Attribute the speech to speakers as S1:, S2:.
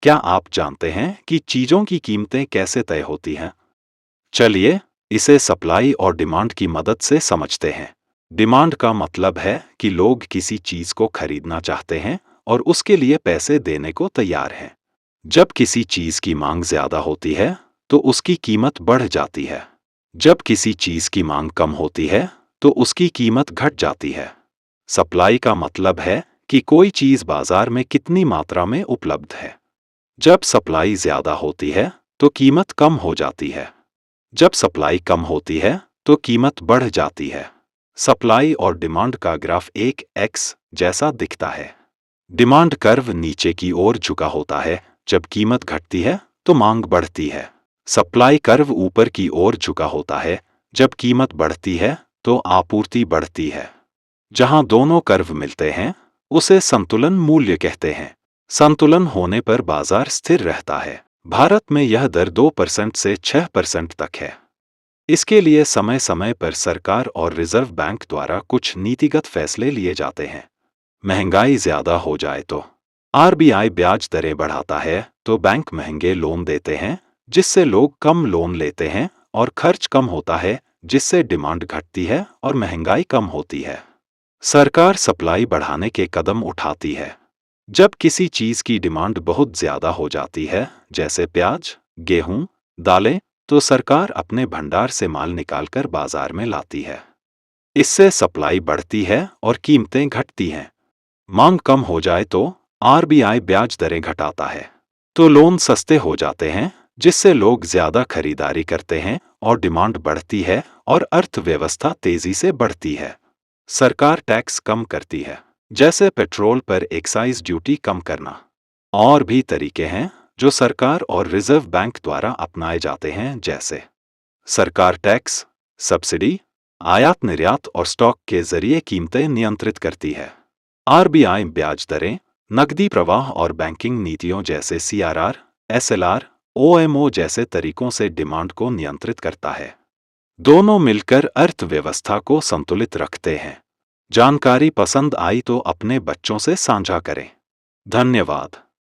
S1: क्या आप जानते हैं कि चीजों की कीमतें कैसे तय होती हैं? चलिए, इसे सप्लाई और डिमांड की मदद से समझते हैं। डिमांड का मतलब है कि लोग किसी चीज को खरीदना चाहते हैं और उसके लिए पैसे देने को तैयार हैं। जब किसी चीज की मांग ज्यादा होती है, तो उसकी कीमत बढ़ जाती है। जब किसी चीज की मांग कम होती है, तो उसकी कीमत घट जाती है। सप्लाई का मतलब है कि कोई चीज बाजार में कितनी मात्रा में उपलब्ध है। जब सप्लाई ज्यादा होती है, तो कीमत कम हो जाती है। जब सप्लाई कम होती है, तो कीमत बढ़ जाती है। सप्लाई और डिमांड का ग्राफ एक एक्स जैसा दिखता है। डिमांड कर्व नीचे की ओर झुका होता है। जब कीमत घटती है, तो मांग बढ़ती है। सप्लाई कर्व ऊपर की ओर झुका होता है। जब कीमत बढ़ती है, तो आपूर्ति बढ़ती है। जहां दोनों कर्व मिलते हैं, उसे संतुलन मूल्य कहते हैं। संतुलन होने पर बाजार स्थिर रहता है। भारत में यह दर 2% से 6% तक है। इसके लिए समय समय पर सरकार और रिजर्व बैंक द्वारा कुछ नीतिगत फैसले लिए जाते हैं। महंगाई ज्यादा हो जाए तो आरबीआई ब्याज दरें बढ़ाता है, तो बैंक महंगे लोन देते हैं, जिससे लोग कम लोन लेते हैं और खर्च कम होता है, जिससे डिमांड घटती है और महंगाई कम होती है। सरकार सप्लाई बढ़ाने के कदम उठाती है। जब किसी चीज की डिमांड बहुत ज्यादा हो जाती है, जैसे प्याज, गेहूं, दालें, तो सरकार अपने भंडार से माल निकालकर बाजार में लाती है। इससे सप्लाई बढ़ती है और कीमतें घटती हैं। मांग कम हो जाए तो आरबीआई ब्याज दरें घटाता है, तो लोन सस्ते हो जाते हैं, जिससे लोग ज्यादा खरीदारी करते हैं और डिमांड बढ़ती है और अर्थव्यवस्था तेजी से बढ़ती है। सरकार टैक्स कम करती है, जैसे पेट्रोल पर एक्साइज ड्यूटी कम करना। और भी तरीके हैं जो सरकार और रिजर्व बैंक द्वारा अपनाए जाते हैं, जैसे सरकार टैक्स, सब्सिडी, आयात निर्यात और स्टॉक के जरिए कीमतें नियंत्रित करती है। आरबीआई ब्याज दरें, नकदी प्रवाह और बैंकिंग नीतियों जैसे सीआरआर, एसएलआर, ओएमओ जैसे तरीकों से डिमांड को नियंत्रित करता है। दोनों मिलकर अर्थव्यवस्था को संतुलित रखते हैं। जानकारी पसंद आई तो अपने बच्चों से साझा करें। धन्यवाद।